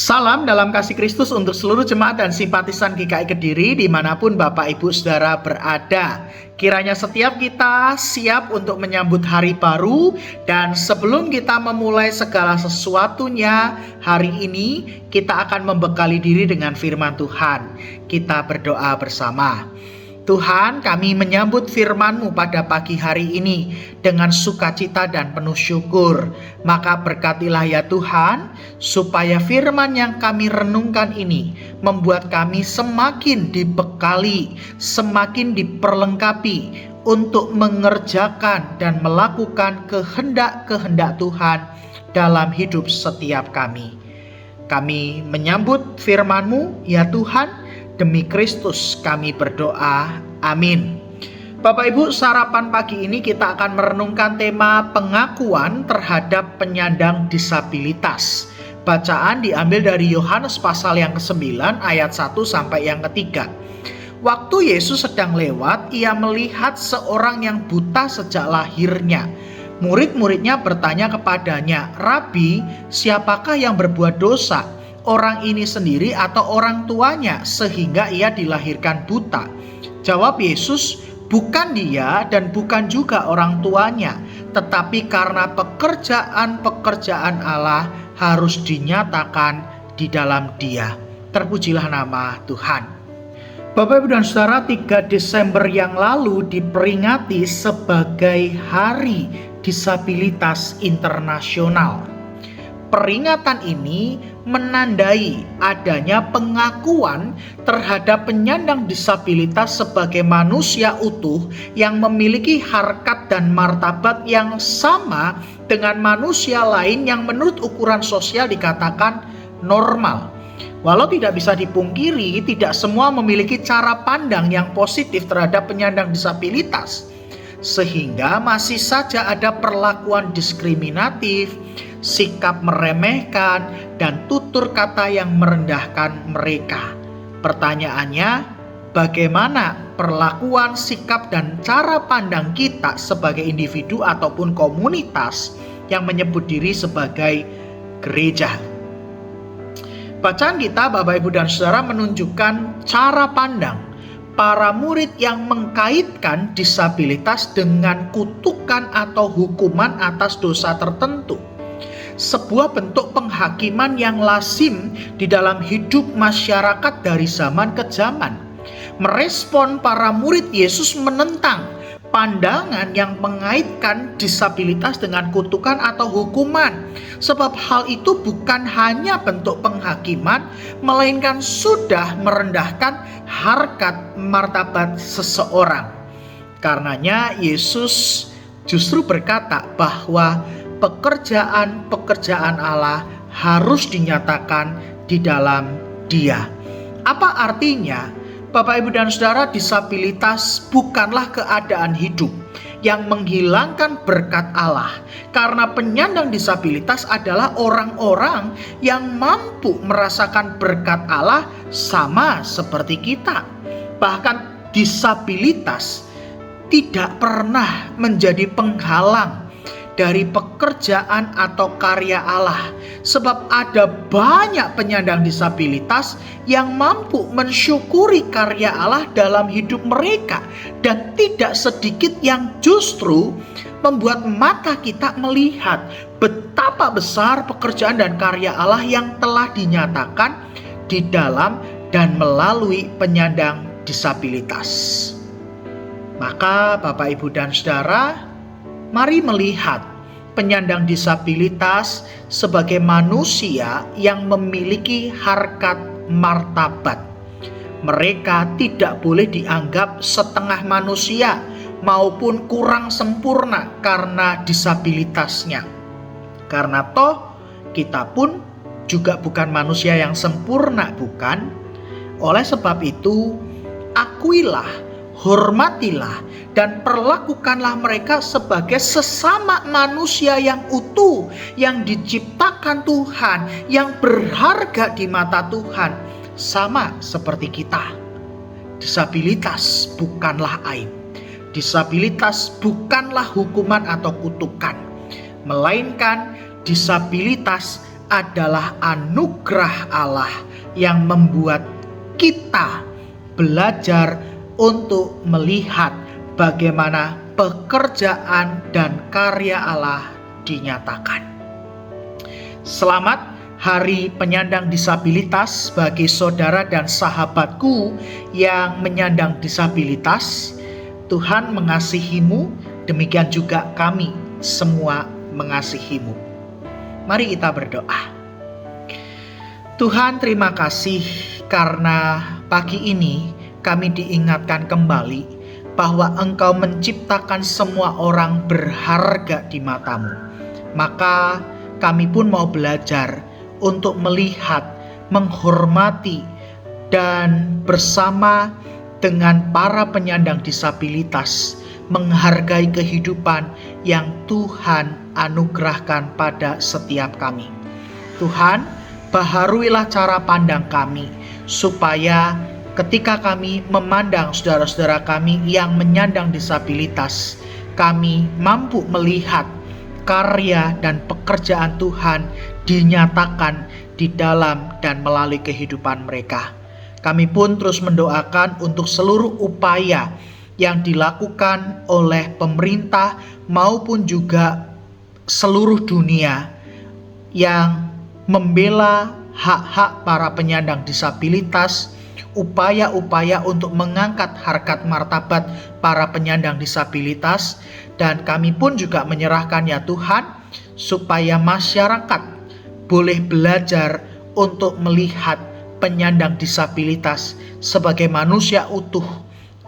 Salam dalam kasih Kristus untuk seluruh jemaat dan simpatisan GKI Kediri dimanapun Bapak Ibu Saudara berada. Kiranya setiap kita siap untuk menyambut hari baru, dan sebelum kita memulai segala sesuatunya hari ini, kita akan membekali diri dengan firman Tuhan. Kita berdoa bersama. Tuhan, kami menyambut firman-Mu pada pagi hari ini dengan sukacita dan penuh syukur. Maka berkatilah ya Tuhan, supaya firman yang kami renungkan ini membuat kami semakin dibekali, semakin diperlengkapi untuk mengerjakan dan melakukan kehendak-kehendak Tuhan dalam hidup setiap kami. Kami menyambut firman-Mu ya Tuhan. Demi Kristus kami berdoa, amin. Bapak Ibu, sarapan pagi ini kita akan merenungkan tema pengakuan terhadap penyandang disabilitas. Bacaan diambil dari Yohanes pasal yang ke-9 ayat 1 sampai yang ke-3. Waktu Yesus sedang lewat, ia melihat seorang yang buta sejak lahirnya. Murid-muridnya bertanya kepadanya, "Rabi, siapakah yang berbuat dosa? Orang ini sendiri atau orang tuanya sehingga ia dilahirkan buta?" Jawab Yesus, "Bukan dia dan bukan juga orang tuanya, tetapi karena pekerjaan-pekerjaan Allah harus dinyatakan di dalam dia." Terpujilah nama Tuhan. Bapak Ibu dan Saudara, 3 Desember yang lalu diperingati sebagai Hari Disabilitas Internasional. Peringatan ini menandai adanya pengakuan terhadap penyandang disabilitas sebagai manusia utuh yang memiliki harkat dan martabat yang sama dengan manusia lain yang menurut ukuran sosial dikatakan normal. Walau tidak bisa dipungkiri, tidak semua memiliki cara pandang yang positif terhadap penyandang disabilitas, sehingga masih saja ada perlakuan diskriminatif, sikap meremehkan, dan tutur kata yang merendahkan mereka. Pertanyaannya, bagaimana perlakuan, sikap, dan cara pandang kita sebagai individu ataupun komunitas yang menyebut diri sebagai gereja? Bacaan kita, Bapak Ibu dan Saudara, menunjukkan cara pandang para murid yang mengkaitkan disabilitas dengan kutukan atau hukuman atas dosa tertentu. Sebuah bentuk penghakiman yang lazim di dalam hidup masyarakat dari zaman ke zaman. Merespon para murid Yesus menentang pandangan yang mengaitkan disabilitas dengan kutukan atau hukuman. Sebab hal itu bukan hanya bentuk penghakiman, melainkan sudah merendahkan harkat martabat seseorang. Karenanya Yesus justru berkata bahwa pekerjaan-pekerjaan Allah harus dinyatakan di dalam Dia. Apa artinya? Bapak Ibu dan Saudara, disabilitas bukanlah keadaan hidup yang menghilangkan berkat Allah. Karena penyandang disabilitas adalah orang-orang yang mampu merasakan berkat Allah sama seperti kita. Bahkan disabilitas tidak pernah menjadi penghalang dari pekerjaan atau karya Allah. Sebab ada banyak penyandang disabilitas yang mampu mensyukuri karya Allah dalam hidup mereka. Dan tidak sedikit yang justru membuat mata kita melihat betapa besar pekerjaan dan karya Allah yang telah dinyatakan di dalam dan melalui penyandang disabilitas. Maka Bapak Ibu dan Saudara, mari melihat penyandang disabilitas sebagai manusia yang memiliki harkat martabat. Mereka tidak boleh dianggap setengah manusia maupun kurang sempurna karena disabilitasnya. Karena toh kita pun juga bukan manusia yang sempurna, bukan? Oleh sebab itu, akuilah, hormatilah, dan perlakukanlah mereka sebagai sesama manusia yang utuh, yang diciptakan Tuhan, yang berharga di mata Tuhan, sama seperti kita. Disabilitas bukanlah aib. Disabilitas bukanlah hukuman atau kutukan, melainkan disabilitas adalah anugerah Allah yang membuat kita belajar untuk melihat bagaimana pekerjaan dan karya Allah dinyatakan. Selamat Hari Penyandang Disabilitas bagi saudara dan sahabatku yang menyandang disabilitas. Tuhan mengasihimu, demikian juga kami semua mengasihimu. Mari kita berdoa. Tuhan, terima kasih karena pagi ini kami diingatkan kembali bahwa Engkau menciptakan semua orang berharga di mata-Mu. Maka kami pun mau belajar untuk melihat, menghormati, dan bersama dengan para penyandang disabilitas menghargai kehidupan yang Tuhan anugerahkan pada setiap kami. Tuhan, baharuilah cara pandang kami, supaya ketika kami memandang saudara-saudara kami yang menyandang disabilitas, kami mampu melihat karya dan pekerjaan Tuhan dinyatakan di dalam dan melalui kehidupan mereka. Kami pun terus mendoakan untuk seluruh upaya yang dilakukan oleh pemerintah maupun juga seluruh dunia yang membela hak-hak para penyandang disabilitas, upaya-upaya untuk mengangkat harkat martabat para penyandang disabilitas, dan kami pun juga menyerahkan ya Tuhan, supaya masyarakat boleh belajar untuk melihat penyandang disabilitas sebagai manusia utuh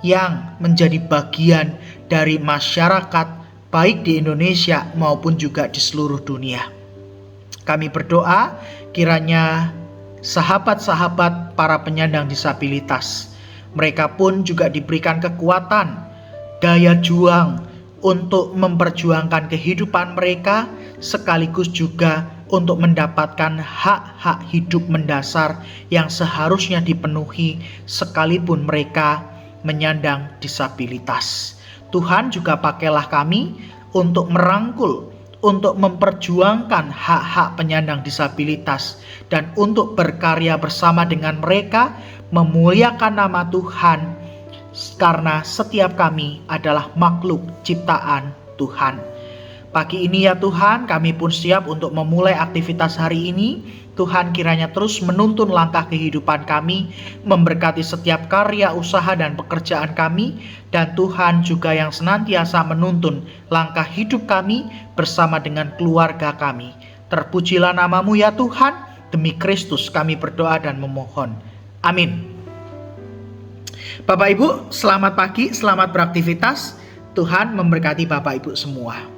yang menjadi bagian dari masyarakat baik di Indonesia maupun juga di seluruh dunia. Kami berdoa kiranya sahabat-sahabat para penyandang disabilitas, mereka pun juga diberikan kekuatan, daya juang untuk memperjuangkan kehidupan mereka, sekaligus juga untuk mendapatkan hak-hak hidup mendasar yang seharusnya dipenuhi sekalipun mereka menyandang disabilitas. Tuhan, juga pakailah kami untuk merangkul, untuk memperjuangkan hak-hak penyandang disabilitas, dan untuk berkarya bersama dengan mereka memuliakan nama Tuhan, karena setiap kami adalah makhluk ciptaan Tuhan. Pagi ini ya Tuhan, kami pun siap untuk memulai aktivitas hari ini. Tuhan, kiranya terus menuntun langkah kehidupan kami, memberkati setiap karya, usaha, dan pekerjaan kami. Dan Tuhan juga yang senantiasa menuntun langkah hidup kami bersama dengan keluarga kami. Terpujilah nama-Mu ya Tuhan, demi Kristus kami berdoa dan memohon. Amin. Bapak Ibu, selamat pagi, selamat beraktivitas. Tuhan memberkati Bapak Ibu semua.